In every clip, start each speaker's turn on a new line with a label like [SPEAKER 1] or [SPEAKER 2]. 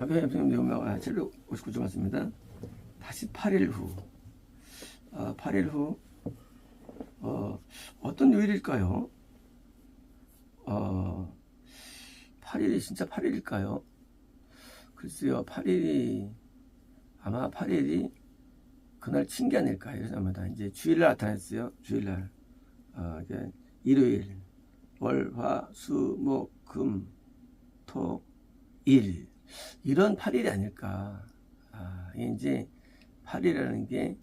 [SPEAKER 1] 선생님 759점 맞습니다. 다시 8일 후. 8일 후 어떤 요일일까요? 8일이 진짜 8일일까요? 글쎄요, 8일이 아마 8일이 그날 친 게 아닐까요? 죄송합니다. 이제 주일날 나타났어요. 주일날 일요일, 월, 화, 수, 목, 금, 토, 일 이런 8일이 아닐까. 이제 8일이라는 게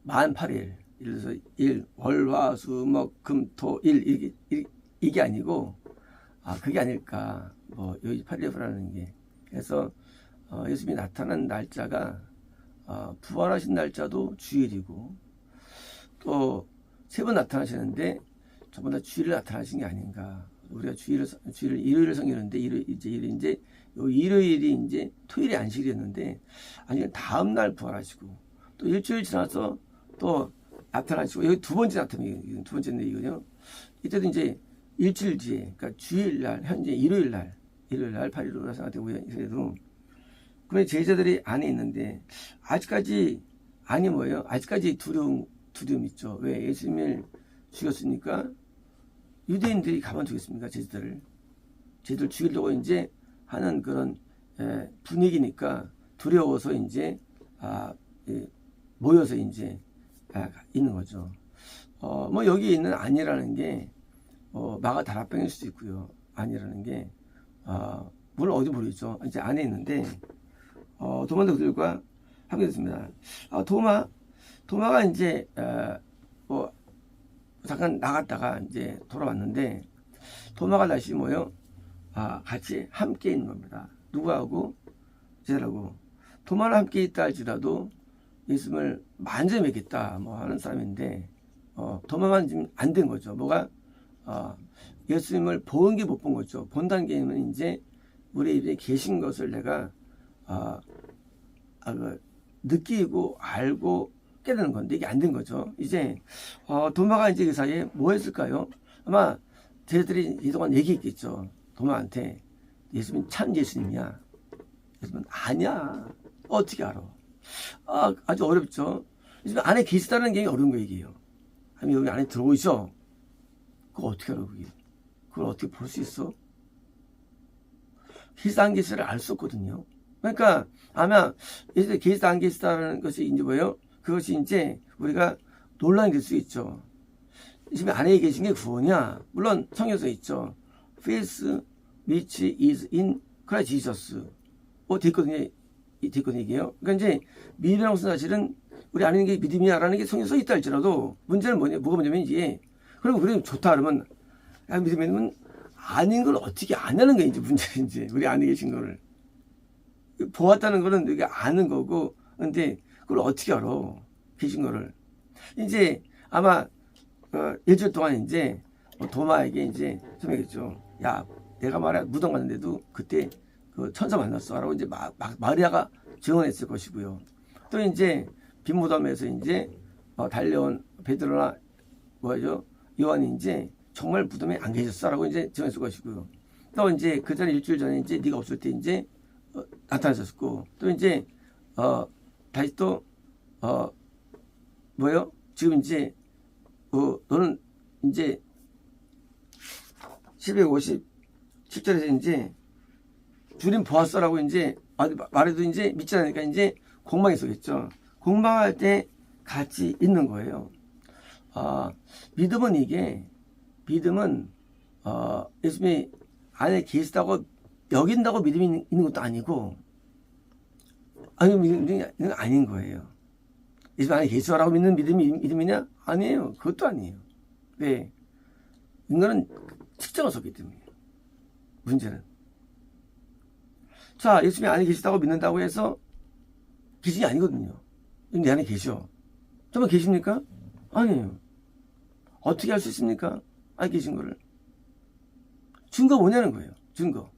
[SPEAKER 1] 만 8일. 예를 들어서 일, 월, 화, 수, 목, 금, 토, 일 이게 아니고 그게 아닐까. 여기 8일이라는 게. 그래서 예수님이 나타난 날짜가 부활하신 날짜도 주일이고 또 세 번 나타나시는데 전부 다 주일을 나타나신 게 아닌가. 우리가 주일을 일요일을 섬기는데 이제 일요일이 이제 토요일이 안식일이었는데 아니 다음 날 부활하시고 또 일주일 지나서 또 나타나시고 여기 두 번째 나타나는 두 번째인데 이거요. 이때도 이제 일주일 뒤에 그러니까 주일날 현재 일요일날 8일로 생각되고 그래도 그러면 제자들이 안에 있는데 아직까지 아니 뭐예요? 아직까지 두려움 있죠. 왜? 예수님을 죽였으니까 유대인들이 가만 두겠습니까? 제자들 죽이려고 이제 하는 그런 분위기니까 두려워서 이제 모여서 이제 있는 거죠. 여기 있는 아니라는 게 마가 다락방일 수도 있고요. 아니라는 게 물론 어디 모르겠죠. 이제 안에 있는데 도마들과 함께 됐습니다. 도마가 이제 잠깐 나갔다가 이제 돌아왔는데 도마가 다시 뭐요? 같이 함께 있는 겁니다. 누구하고? 제자라고. 도마랑 함께 있다 할지라도 예수님을 만져 맺겠다 하는 사람인데 도마만 지금 안 된 거죠. 뭐가? 예수님을 본 게 못 본 거죠. 본다는 게 이제 우리 입에 계신 것을 내가 느끼고 알고 깨닫는 건데 이게 안 된 거죠. 이제 도마가 이제 그 사이에 뭐 했을까요? 아마 제자들이 이동안 얘기했겠죠. 도마한테 예수님 참 예수님이야. 예수님은 아니야. 어떻게 알아? 아주 어렵죠. 예수님 안에 계시다는 게 어려운 거 얘기예요. 아니 여기 안에 들어오셔. 그거 어떻게 알아 그게? 그걸 어떻게 볼 수 있어? 계시다 안 계시다를 알 수 없거든요. 그러니까 아마 예수님 계시다 안 계시다라는 것이 이제 뭐예요? 그것이 이제 우리가 논란이 될 수 있죠. 지금 안에 계신 게 구원이야. 물론 성경에 있죠. Faith which is in Christ Jesus. 됐거든요. 이게요. 그러니까 이제 믿음이라는 것은 사실은 우리 안에 있는 게 믿음이야라는 게 성경에 써 있다 할지라도 문제는 뭐가 뭐냐면 이제 그럼 그래 좋다 그러면 믿음은 아닌 걸 어떻게 아냐는 게 이제 문제는 이제 우리 안에 계신 거를 보았다는 거는 우리가 아는 거고 근데 그걸 어떻게 알아? 계신 거를. 이제 아마 일주일 동안 이제 도마에게 이제 설명했죠. 야, 내가 말이야 무덤 갔는데도 그때 그 천사 만났어. 라고 이제 마리아가 증언했을 것이고요. 또 이제 빈 무덤에서 이제 달려온 베드로나 요한이 이제 정말 무덤에 안 계셨어. 라고 이제 증언했을 것이고요. 또 이제 그 전에 일주일 전에 이제 네가 없을 때 이제 나타나셨고 또 이제 다시 또 지금 이제 너는 이제 757절에서 이제 주님 보았어라고 이제 말해도 이제 믿지 않으니까 이제 공방에 서겠죠. 공방할 때 같이 있는 거예요. 믿음은 예수님이 안에 계시다고 여긴다고 믿음이 있는 것도 아니고 믿음이 아닌 거예요. 예수 안에 계시라고 믿는 믿음이냐? 아니에요. 그것도 아니에요. 왜? 인간은 측정을 섰기 때문이에요. 문제는. 자, 예수님이 안에 계시다고 믿는다고 해서 기준이 아니거든요. 내 안에 계셔. 정말 계십니까? 아니에요. 어떻게 할 수 있습니까? 안에 계신 거를. 증거 뭐냐는 거예요. 증거.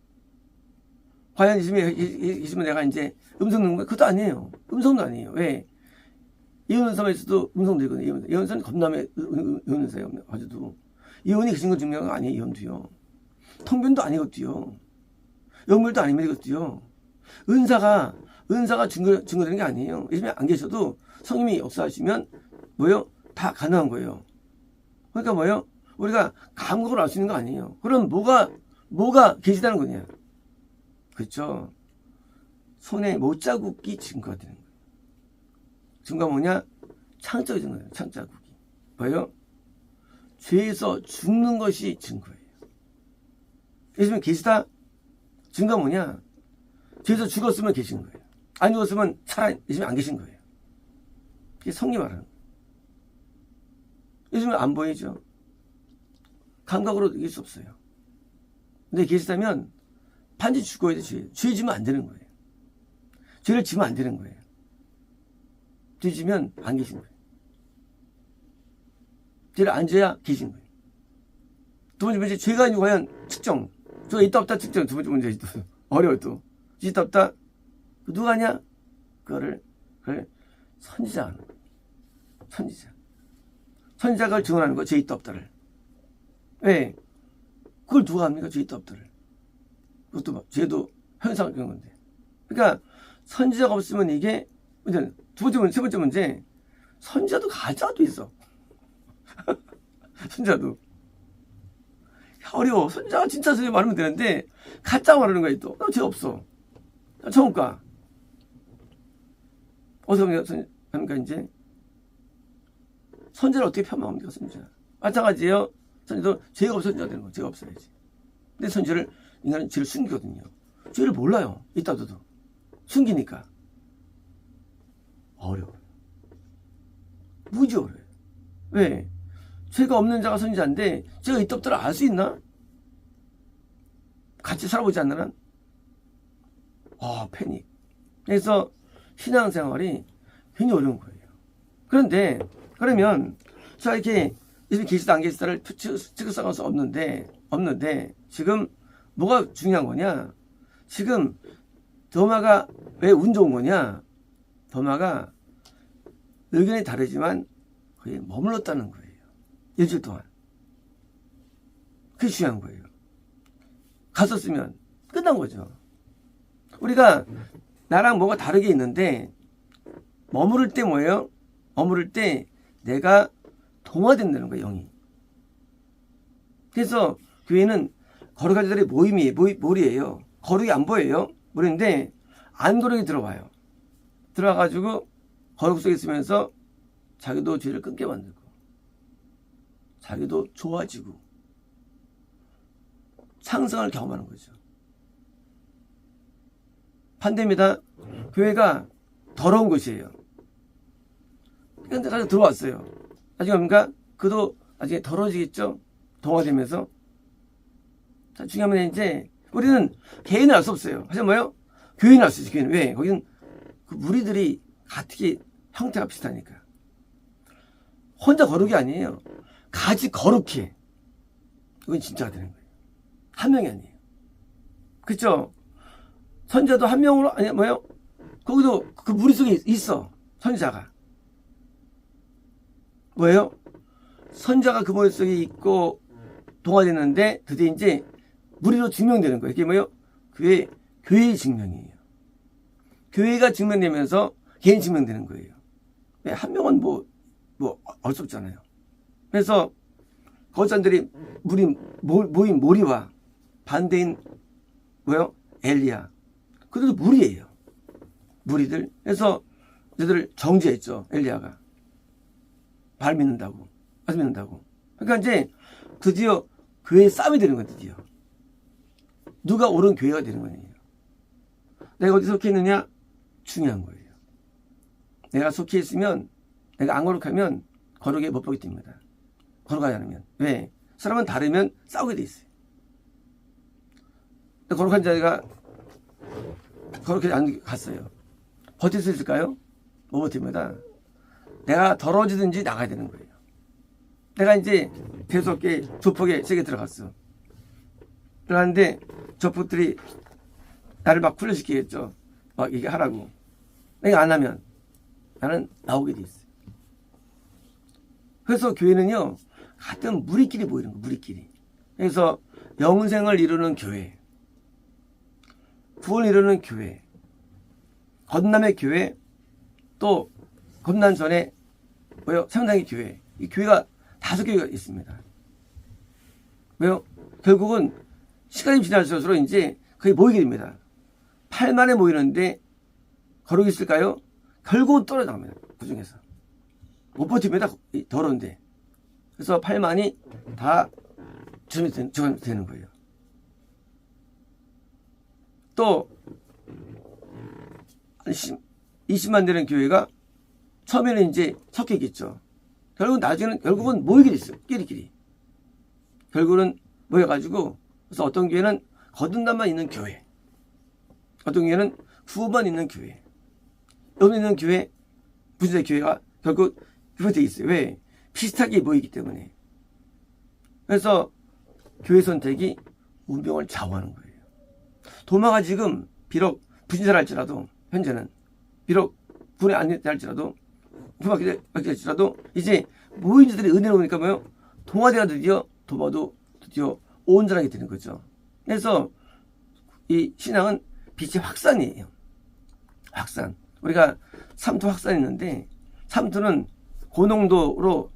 [SPEAKER 1] 과연 예수님이 내가 이제 음성 듣는 거야? 그것도 아니에요. 음성도 아니에요. 왜? 예언서에서도 음성 들거든요. 예언서는 겁나면 예언서예요. 아주도. 예언이 계신 걸 증명한 거 아니에요. 예언도요. 통변도 아니거든요. 영물도 아닙니다. 이것도요. 은사가 증거되는 게 아니에요. 예수님이 안 계셔도 성령이 역사하시면 뭐요? 다 가능한 거예요. 그러니까 뭐요? 우리가 감각으로 알 수 있는 거 아니에요. 그럼 뭐가 계시다는 거냐? 그렇죠. 손에 못자국이 증거가 되는 거예요. 증거가 뭐냐? 창자국이 증거예요. 창자국이. 뭐예요? 죄에서 죽는 것이 증거예요. 예수님 계시다? 증거가 뭐냐? 죄에서 죽었으면 계신 거예요. 안 죽었으면 예수님 안 계신 거예요. 그게 성리 말하는 거예요. 예수님 안 보이죠? 감각으로 이길 수 없어요. 근데 계시다면 반드시 죽어야 돼. 죄 지면 안 되는 거예요. 죄를 지면 안 되는 거예요. 죄 지면 안 계신 거예요. 죄를 안 져야 계신 거예요. 두 번째 문제, 죄가 아니고 과연 측정. 죄가 있다 없다 측정. 두 번째 문제 또 어려워 또. 죄 있다 없다. 누가 하냐? 그걸 선지자가 하는 거예요. 선지자가 그걸 증언하는 거예요. 죄 있다 없다를. 왜? 그걸 누가 합니까? 죄 있다 없다를. 그것도 죄도 현상을 그런 건데. 그러니까 선지자가 없으면 이게 두 번째 문제, 세 번째 문제, 선지자도 가짜도 있어. 선지자도 어려워. 선지자가 진짜 선지자 말하면 되는데 가짜 말하는 거야 또. 죄 없어. 처음 가. 어디서 합니까 이제? 선지자를 어떻게 폄하합니까 선지자? 마찬가지예요. 선지자도 죄가 없어 선지자가 되는 거야. 죄가 없어야지. 근데 선지자를 인간은 죄를 숨기거든요. 죄를 몰라요. 있다도 숨기니까 어려워요. 무지 어려워요. 왜? 죄가 없는 자가 선지자인데 죄가 있다 없다를 알 수 있나? 같이 살아보지 않는 한? 패닉. 그래서 신앙생활이 굉장히 어려운 거예요. 그런데 그러면 제가 이렇게 예수님 계시다 안 계시다를 측정할 수 없는데 지금 뭐가 중요한 거냐? 지금 도마가 왜 운 좋은 거냐? 도마가 의견이 다르지만 거의 머물렀다는 거예요. 일주일 동안. 그게 중요한 거예요. 갔었으면 끝난 거죠. 우리가 나랑 뭐가 다르게 있는데 머무를 때 뭐예요? 머무를 때 내가 동화된다는 거예요. 영이. 그래서 교회는 거룩한 자들의 몰이에요. 거룩이 안 보여요. 모르는데 안 거룩이 들어와요. 들어와가지고 거룩 속에 있으면서 자기도 죄를 끊게 만들고 자기도 좋아지고 상승을 경험하는 거죠. 반대입니다. 교회가 더러운 곳이에요. 그런데 가서 들어왔어요. 나중에 뭡니까? 그도 나중에 더러워지겠죠? 동화되면서. 자, 중요한 건 이제 우리는 개인을 알 수 없어요. 하지만 뭐예요? 교인을 알 수 있어요. 교인. 왜? 거기는 그 무리들이 같이 형태가 비슷하니까. 혼자 거룩이 아니에요. 같이 거룩해. 이건 진짜가 되는 거예요. 한 명이 아니에요. 그렇죠? 선지자도 한 명으로 아니 뭐예요? 거기도 그 무리 속에 있어. 선지자가. 뭐예요? 선지자가 그 무리 속에 있고 동화되는데 드디어 이제 무리로 증명되는 거예요. 이게 뭐예요? 교회의 증명이에요. 교회가 증명되면서 개인 증명되는 거예요. 왜? 한 명은 알 수 없잖아요. 그래서 거짓들이 모인 모리와 반대인 뭐요? 엘리야. 그들도 무리예요. 무리들. 그래서 얘들 정죄했죠. 엘리야가. 발 믿는다고. 발 믿는다고. 그러니까 이제 드디어 교회에 싸움이 되는 거예요. 드디어. 누가 옳은 교회가 되는 거예요. 내가 어디 속해 있느냐? 중요한 거예요. 내가 속해 있으면 내가 안 거룩하면 거룩에 못 보게 됩니다. 거룩하지 않으면. 왜? 사람은 다르면 싸우게 돼 있어요. 거룩한 자가 거룩하지 않게 갔어요. 버틸 수 있을까요? 못 버팁니다. 내가 더러워지든지 나가야 되는 거예요. 내가 이제 대속계 조폭에 세게 들어갔어. 들어갔는데 조폭들이 나를 막 훈련시키겠죠. 막 이게 하라고. 내가 안 하면 나는 나오게 돼 있어요. 그래서 교회는요, 같은 무리끼리 모이는 거예요. 무리끼리. 그래서 영생을 이루는 교회, 구원을 이루는 교회, 건남의 교회, 또 건남 전에 뭐요? 삼당의 교회. 이 교회가 5개가 있습니다. 왜요? 결국은 시간이 지날수록 이제 거의 모이게 됩니다. 8만에 모이는데 거룩이 있을까요? 결국은 떨어져나갑니다. 그 중에서. 못 버팁니다. 더러운데. 그래서 8만이 다 되는 거예요. 또 20만 되는 교회가 처음에는 이제 섞이겠죠. 결국은 모이게 됐어요. 끼리끼리. 결국은 모여가지고, 그래서 어떤 교회는 거듭남만 있는 교회, 어떤 교회는 구원만 있는 교회, 여기 있는 교회, 부지의 교회가 결국 그렇게 돼 있어요. 왜? 비슷하게 모이기 때문에. 그래서 교회 선택이 운명을 좌우하는 거예요. 도마가 지금 비록 부신자랄지라도, 현재는 비록 군에 안 될지라도, 군밖에 될지라도, 이제 모인 자들이 은혜로 오니까 뭐요? 동아대가 도마도 드디어 온전하게 되는 거죠. 그래서 이 신앙은 빛의 확산이에요. 확산. 우리가 삼투 확산이 있는데, 삼투는 고농도로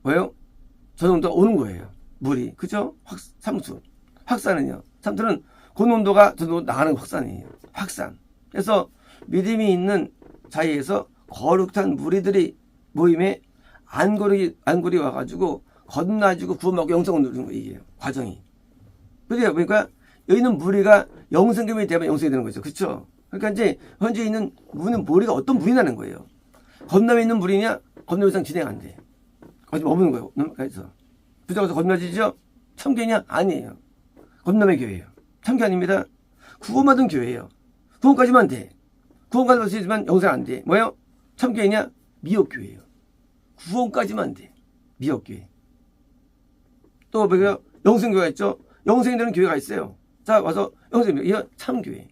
[SPEAKER 1] 뭐예요? 저농도가 오는 거예요. 물이. 그죠? 삼투. 확산은요. 삼투는 고농도가 저농도 나가는 확산이에요. 확산. 그래서 믿음이 있는 자리에서 거룩한 무리들이 모임에 안골이 와가지고 거듭나지고 구원받고 영생을 누리는 거예요. 이게 과정이. 그래요. 그러니까 여기 있는 무리가 영생금이 되면 영생이 되는 거죠. 그렇죠? 그러니까 이제 현재 있는 무리가 어떤 무리냐는 거예요. 건너에 있는 무리냐? 건너 이상 진행 안 돼. 거기 머무는 거예요. 그래서 부자가서 건너지죠? 참교냐? 아니에요. 건너의 교회예요. 참교 아닙니다. 구원받은 교회예요. 구원까지만 돼. 구원까지만 되지만 영생 안 돼. 뭐예요? 참교회냐? 미혹교회예요. 구원까지만 돼. 미혹교회. 또 뭐예요? 영생교회가 있죠? 영생이 되는 교회가 있어요. 자, 와서 영생, 이건 참교회.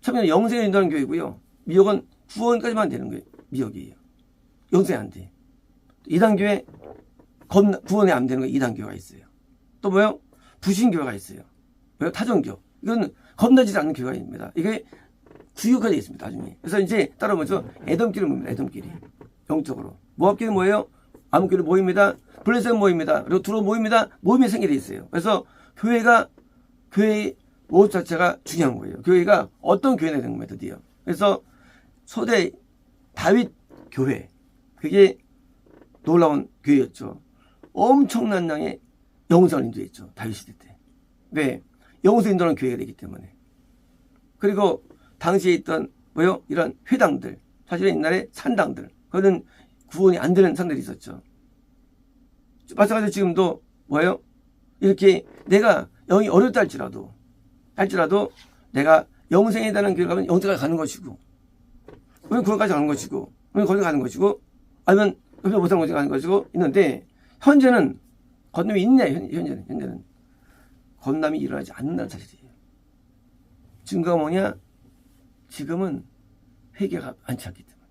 [SPEAKER 1] 참교회는 영생이 된다는 교회고요. 미혹은 구원까지만 되는 거예요. 미혹이에요. 영생이 안 돼. 2단 교회, 구원이 안 되는 거예요. 2단 교회가 있어요. 또 뭐예요? 부신교회가 있어요. 뭐예요? 타종교. 이건 겁나지 않는 교회입니다. 이게 구역화되어 있습니다. 나중에. 그래서 이제 따로 뭐죠? 에돔끼리 모입니다. 에돔끼리. 영적으로. 모압끼리 뭐예요? 암끼리 모입니다. 블레셋 모입니다. 그리고 두로 모입니다. 모임이 생기게 있어요. 그래서 교회의 모습 자체가 중요한 거예요. 교회가 어떤 교회가 되는 겁니다. 드디어. 그래서 초대 다윗 교회. 그게 놀라운 교회였죠. 엄청난 양의 영성을 인도했죠. 다윗 시대 때. 왜? 영성 인도하는 교회가 되기 때문에. 그리고 당시에 있던 뭐요? 이런 회당들. 사실은 옛날에 산당들. 그거는 구원이 안 되는 산들이 있었죠. 마찬가지로 지금도 뭐예요? 이렇게 내가 영이 어렵다 할지라도 내가 영생에 대한 교회를 가면 영생까지 가는 것이고, 우리는 구원까지 가는 것이고, 우리는 거기 가는 것이고, 아니면 옆에 못하는 곳에 가는 것이고 있는데, 현재는 건남이 있냐? 현재는 건남이 일어나지 않는다는 사실이에요. 증거가 뭐냐? 지금은 회개가 많지 않기 때문에.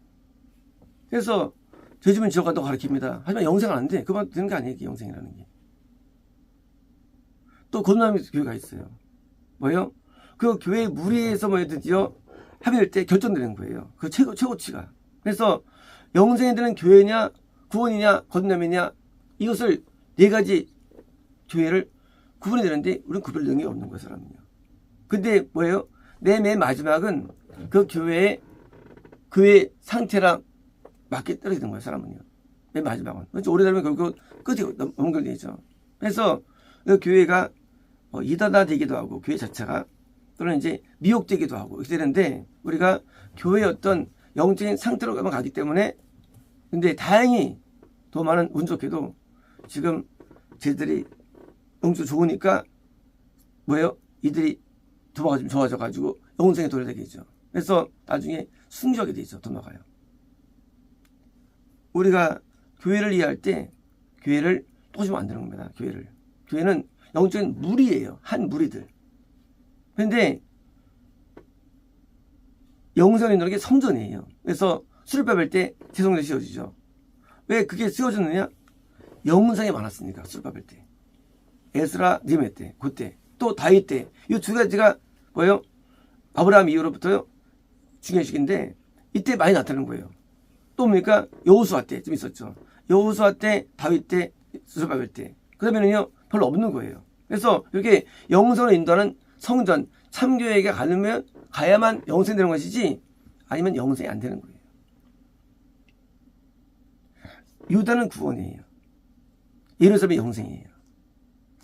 [SPEAKER 1] 그래서 죄지면 지옥 간다고 가르칩니다. 하지만 영생은 안 돼. 그만 되는 게 아니에요. 영생이라는 게. 또 건남의 교회가 있어요. 뭐예요? 그 교회 무리에서 뭐예요? 드디어 합의할 때 결정되는 거예요. 그 최고치가. 그래서 영생이 되는 교회냐, 구원이냐, 건남이냐, 이것을 4가지 교회를 구분이 되는데 우리는 구별 능력이 없는 거예요, 사람은요. 근데 뭐예요? 맨 마지막은 그 교회의 상태랑 맞게 떨어지는 거예요, 사람은요. 맨 마지막은. 그렇죠. 오래 살면 결국 끝이 연결되죠. 그래서 그 교회가 이단화되기도 하고, 교회 자체가 또는 이제 미혹되기도 하고, 이렇게 되는데, 우리가 교회의 어떤 영적인 상태로 가기 때문에, 근데 다행히 더 많은 운 좋게도 지금 쟤들이 영적 좋으니까 뭐예요? 이들이 도마가 좀 좋아져가지고 영생에 도래되겠죠. 그래서 나중에 순교하게 되죠. 도마가요. 우리가 교회를 이해할 때 교회를 또좀 만드는 겁니다. 교회는 영적인 무리예요. 한 무리들. 그런데 영생을 이루는 게 성전이에요. 그래서 수를 밟을 때 제성전이 씌워지죠. 왜 그게 씌워졌느냐? 영생이 많았으니까. 수를 밟을 때. 에스라 니메 때, 그때, 또 다윗 때. 이 2가지가 뭐예요? 아브라함 이후로부터요. 중요한 시기인데, 이때 많이 나타나는 거예요. 또 뭡니까? 여호수아 때 좀 있었죠. 여호수아 때, 다윗 때, 스룹바벨 때. 그러면은요 별로 없는 거예요. 그래서 이렇게 영성을 인도하는 성전, 참교회가 가야만 영생이 되는 것이지 아니면 영생이 안 되는 거예요. 유다는 구원이에요. 예루살렘이 영생이에요.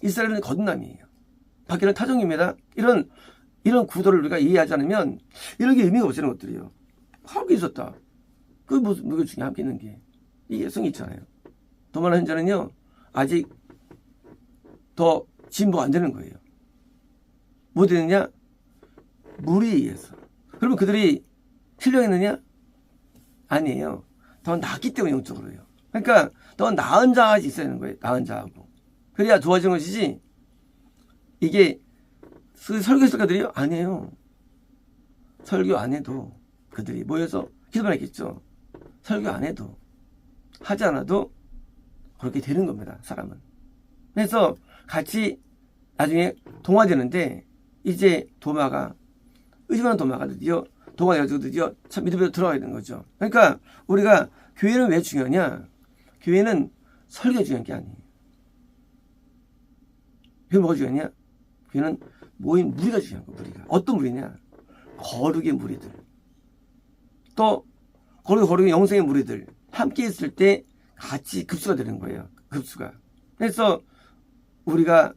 [SPEAKER 1] 이스라엘은 거듭남이에요. 밖에는 타종입니다. 이런 구도를 우리가 이해하지 않으면 이런 게 의미가 없는 것들이에요. 하고 있었다. 그 무슨 중에 함께 있는 게 이게 성이 있잖아요. 도마나 현자는요 아직 더 진보가 안 되는 거예요. 뭐 되느냐? 물에 의해서. 그러면 그들이 신령했느냐? 아니에요. 더 낫기 때문에 영적으로요. 그러니까 더 나은 자가 있어야 되는 거예요. 나은 자하고. 그래야 좋아지는 것이지. 이게 설교했을 그들이요? 아니에요. 설교 안 해도 그들이 모여서 기도만 했겠죠. 설교 안 해도 하지 않아도 그렇게 되는 겁니다. 사람은. 그래서 같이 나중에 동화되는데 이제 도마가 의심하는 도마가 드디어 동화되어지고 드디어 참 믿음으로 들어가야 되는 거죠. 그러니까 우리가 교회는 왜 중요하냐? 교회는 설교가 중요한 게 아니에요. 교회는 뭐가 중요하냐? 교회는 모인 무리가 중요한 거예요. 무리가. 어떤 무리냐? 거룩의 무리들. 또 거룩의 영성의 무리들. 함께 있을 때 같이 급수가 되는 거예요. 급수가. 그래서 우리가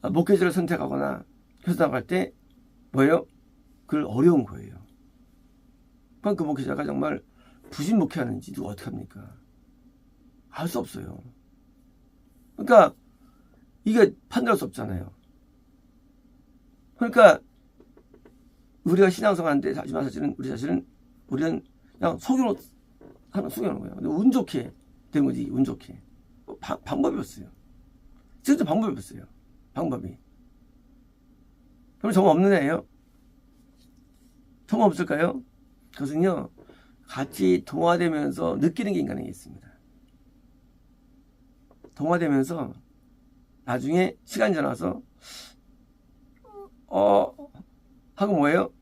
[SPEAKER 1] 목회자를 선택하거나 교수 나갈 때 뭐예요? 그걸 어려운 거예요. 그럼 그 목회자가 정말 부진 목회하는지 누가 어떻게 합니까? 알 수 없어요. 그러니까 이게 판단할 수 없잖아요. 그러니까 우리가 신앙생활하는데 하지만 사실은 우리는 그냥 속여놓은 거예요. 근데 운 좋게 된 거지. 운 좋게. 방법이 없어요. 진짜 방법이 없어요. 방법이. 그럼 정말 없는 애예요? 정말 없을까요? 그것은요 같이 동화되면서 느끼는 게 인간에게 있습니다. 동화되면서 나중에 시간이 지나서 하고 뭐예요?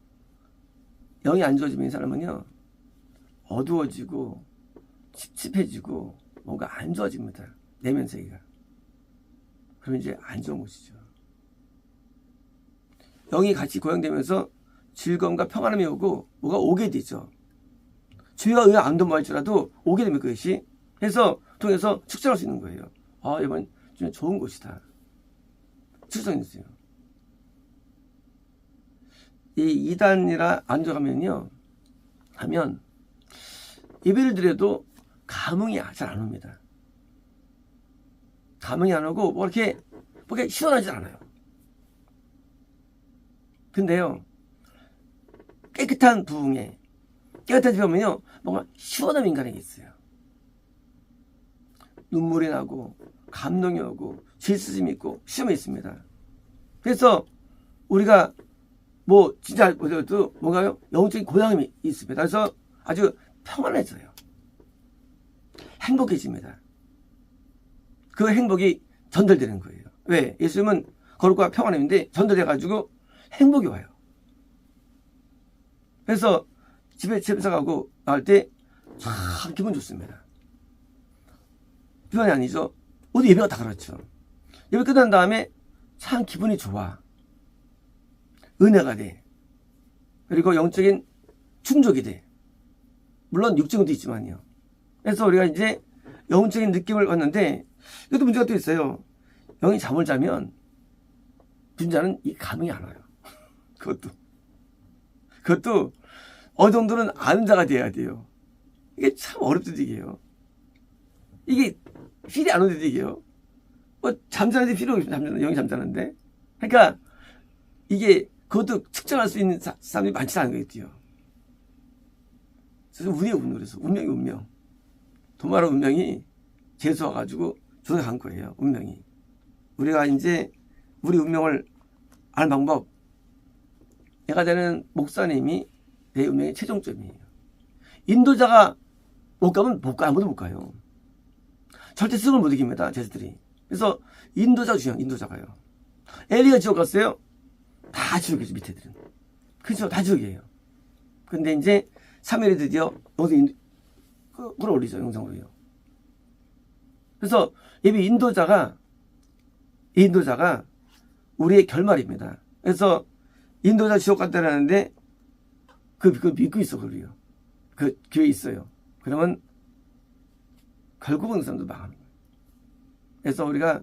[SPEAKER 1] 영이 안 좋아지면 이 사람은요 어두워지고 찝찝해지고 뭔가 안 좋아집니다. 내면 세계가. 그러면 이제 안 좋은 것이죠. 영이 같이 고양되면서 즐거움과 평안함이 오고 뭐가 오게 되죠. 주의와 의와 안 도모할지라도 오게 됩니다. 그것이. 해서 통해서 축적할 수 있는 거예요. 이번 좀 좋은 곳이다. 축적이 있어요. 이 2단이라 안 들어가면요 하면 예배를 드려도 감흥이 잘 안 옵니다. 감흥이 안 오고 뭐 이렇게 시원하지 않아요. 근데요 깨끗한 부흥에 깨끗한 집에 오면요 뭔가 시원한 인간에게 있어요. 눈물이 나고 감동이 오고 질쓰짐이 있고 시험이 있습니다. 그래서 우리가 뭐 진짜 보더라도 뭔가요 영적인 고향이 있습니다. 그래서 아주 평안해져요. 행복해집니다. 그 행복이 전달되는 거예요. 왜? 예수님은 거룩과 평안함인데 전달돼가지고 행복이 와요. 그래서 집에서 가고 나올 때 참 기분 좋습니다. 비만이 아니죠. 우리 예배가 다 그렇죠. 예배 끝난 다음에 참 기분이 좋아. 은혜가 돼. 그리고 영적인 충족이 돼. 물론 육적인도 있지만요. 그래서 우리가 이제 영적인 느낌을 받는데 이것도 문제가 또 있어요. 영이 잠을 자면 분자는 이 감흥이 안 와요. 그것도 어느 정도는 아는 자가 돼야 돼요. 이게 참 어렵던 얘기예요. 이게 필이 안 오는 얘기예요. 뭐 잠자는데 필요 없이 영이 잠자는데. 그러니까 이게 그것도 측정할 수 있는 사람이 많지 않은 거겠죠. 그래서 그래서 운명이 운명. 도마라 운명이 재수 와가지고 조작한 거예요. 운명이. 우리가 이제 우리 운명을 알 방법. 내가 되는 목사님이 내 운명의 최종점이에요. 인도자가 못 가면 아무도 못 가요. 절대 스승을 못 이깁니다. 제자들이. 그래서 인도자가 중요해요. 인도자가요. 엘리가 지옥 갔어요. 다 지옥이죠. 밑에들은. 그죠? 다 지옥이에요. 근데 이제 3일에 드디어 영상 끌어올리죠. 영상으로요. 그래서 예비 인도자가 우리의 결말입니다. 그래서 인도자 지옥 간다라는데 그걸 믿고 있어. 그래요. 그 교회에 있어요. 그러면 결국은 그 사람도 망하는 거예요. 그래서 우리가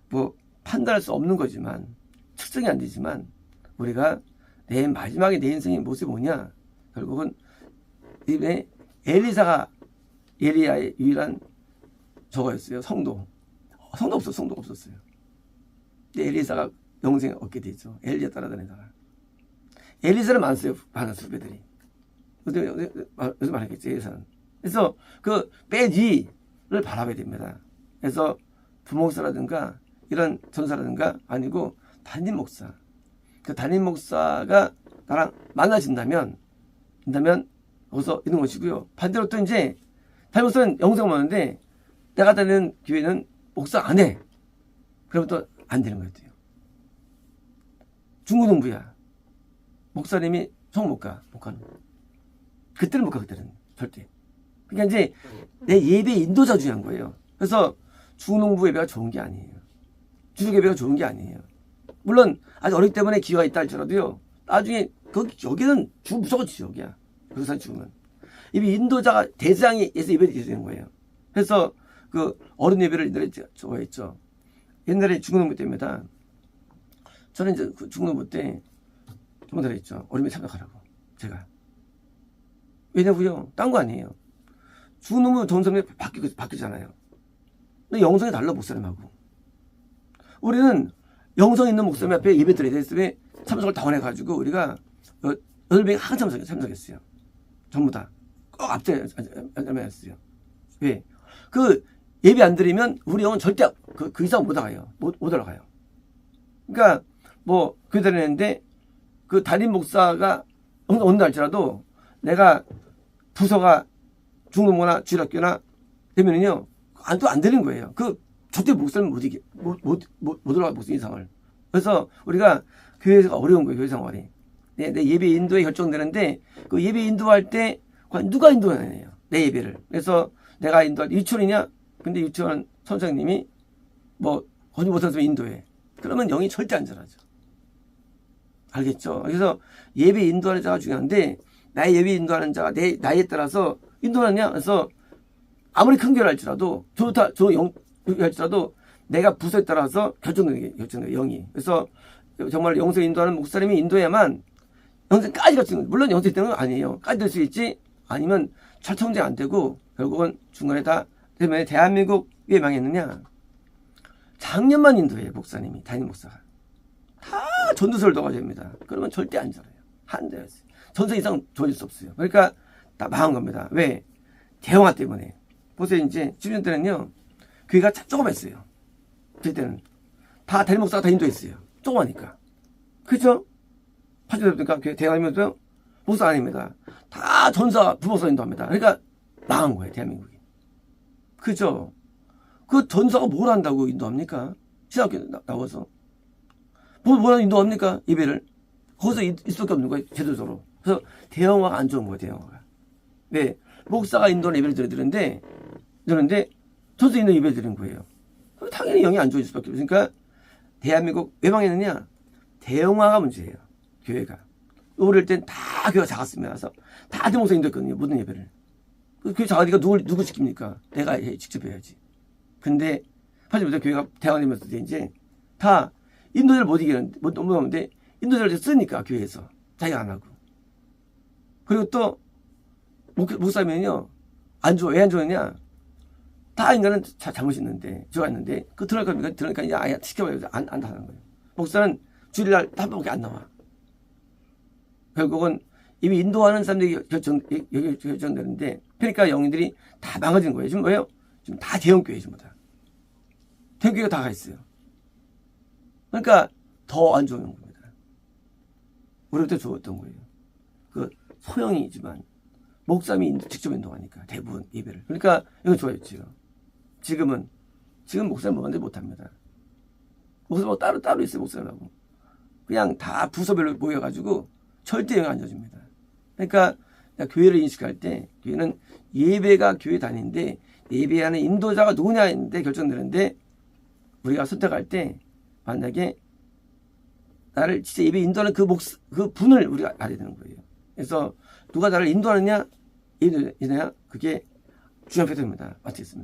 [SPEAKER 1] 뭐 판단할 수 없는 거지만 측정이 안 되지만 우리가 내 마지막에 내 인생의 모습이 뭐냐, 결국은 이번에 엘리야의 유일한 저거였어요. 성도가 없었어요. 근데 엘리사가 영생을 얻게 되죠. 엘리야 따라다니다가 엘리사를 많았어요. 후배들이. 요즘 말했겠지, 엘리사는. 그래서 그 빼지를 바라봐야 됩니다. 그래서 부목사라든가 이런 전사라든가 아니고 담임 목사, 그 담임 목사가 나랑 만나진다면 거기서 있는 것이고요. 반대로 또 이제 담임 목사는 영생 많은데 내가 다니는 교회는 목사 안 해. 그러면 또 안 되는 거예요. 중고등부야. 목사님이 성 못 가는 거예요. 그때는 못 가, 그때는. 절대. 그러니까 이제 내 예배 인도자 중요한 거예요. 그래서 중농부 예배가 좋은 게 아니에요. 주족 예배가 좋은 게 아니에요. 물론 아직 어리기 때문에 기회가 있다 할지라도요. 나중에 여기는 무조건 지옥이야. 그것은 죽으면. 예배 인도자가 대장에서 예배를 드리는 거예요. 그래서 그 어른 예배를 옛날에 좋아했죠. 옛날에 중고등부 때입니다. 저는 이제 그 중고등부 때 정말 잘했죠. 어린이 참석하라고. 제가. 왜냐고요? 딴 거 아니에요. 중고등부 전선이 바뀌잖아요. 근데 영성이 달라, 목사님하고. 우리는 영성 있는 목사님 앞에 예배 드려야 됐으면 참석을 다 원해가지고 우리가 8명이 항상 참석했어요. 전부 다. 꼭 앞자리에 앉아있어요. 왜? 그 예배 안 드리면 우리 영은 절대 그 이상 못 나가요. 못 올라가요. 그러니까 뭐 교회 다니는데 그 담임 목사가 온다 할지라도 내가 부서가 중고등부나 주일학교나 되면은요 또 안 되는 거예요. 그 절대 목사님 못 올라가, 목사 이상을. 그래서 우리가 교회가 어려운 거예요. 교회 생활이. 내 예배 인도에 결정되는데 그 예배 인도할 때 누가 인도하느냐, 내 예배를. 그래서 내가 인도할 때 유치원이냐? 근데 유치원 선생님이 뭐 거기 못해서 인도해. 그러면 영이 절대 안 자라죠. 알겠죠? 그래서 예배 인도하는 자가 중요한데 나의 예배 인도하는 자가 내 나이에 따라서 인도하느냐? 그래서 아무리 큰 교회를 할지라도 좋은 할지라도 내가 부서에 따라서 결정되는 영이. 그래서 정말 영성 인도하는 목사님이 인도해야만 영생까지 갈 수 있는, 물론 영생 때는 아니에요. 까지 될 수 있지, 아니면 철청제 안 되고 결국은 중간에 다 때문에 대한민국 왜 망했느냐? 작년만 인도해요. 목사님이, 담임 목사가 다 전도서를 넣어야 됩니다. 그러면 절대 안 자라요. 한 대. 전서 이상 좋아질 수 없어요. 그러니까 다 망한 겁니다. 왜? 대형화 때문에. 보세요. 이제 10년 때는요 교회가 조그맸어요. 그때는 다 담임 목사가 다 인도했어요. 조그마니까. 그죠? 80대 되니까 대한민국도 목사 아닙니다. 다 전사 부목사 인도합니다. 그러니까 망한 거예요. 대한민국이. 그죠? 그 전사가 뭘 한다고 인도합니까? 신학교 나와서 뭘 인도합니까? 예배를 거기서 있을 수밖에 없는 거예요. 제도적으로. 그래서 대형화가 안 좋은 거예요. 대형화가. 네, 목사가 인도하는 예배를 드리는데 전사 인도 예배를 드리는 거예요. 당연히 영이 안 좋을 수밖에 없으니까 대한민국 왜 망했느냐? 대형화가 문제예요. 교회가. 어릴 땐 다 교회가 작았습니다. 그래서 다 대목사 인도했거든요. 모든 예배를. 교회 작으니까 누구 지킵니까? 내가 직접 해야지. 근데 80년대 교회가 대화되면서 이제 다 인도자를 못 이기는데, 못 넘어가는데 인도자를 쓰니까 교회에서 자기가 안 하고. 그리고 또 목사면요 안 좋아. 왜 안 좋았냐? 다 인간은 잘못이 있는데 좋아했는데 그 들어가니까 이제 아예 지켜봐요. 안 하는 거예요. 목사는 주일날 한 번밖에 안 나와. 결국은 이미 인도하는 사람들이 결정되는데, 그러니까 영인들이 다 망가진 거예요. 지금 뭐예요? 지금 다 대형교회 전부 다. 대형교회가 다 가 있어요. 그러니까 더 안 좋은 겁니다. 우리부터 좋았던 거예요. 그 소형이지만 목사님이 직접 인도하니까 대부분 예배를. 그러니까 이건 좋아졌지요. 지금 목사님 뭐만데 못합니다. 목사님하고 따로 있어요. 목사님하고. 그냥 다 부서별로 모여가지고 절대 영향 안 줘줍니다. 그러니까 교회를 인식할 때 교회는 예배가 교회 다니는데 예배하는 인도자가 누구냐인데 결정되는데 우리가 선택할 때 만약에 나를 진짜 예배 인도하는 그 분을 우리가 알아야 되는 거예요. 그래서 누가 나를 인도하느냐, 그게 중요한 패턴입니다. 마치겠습니다.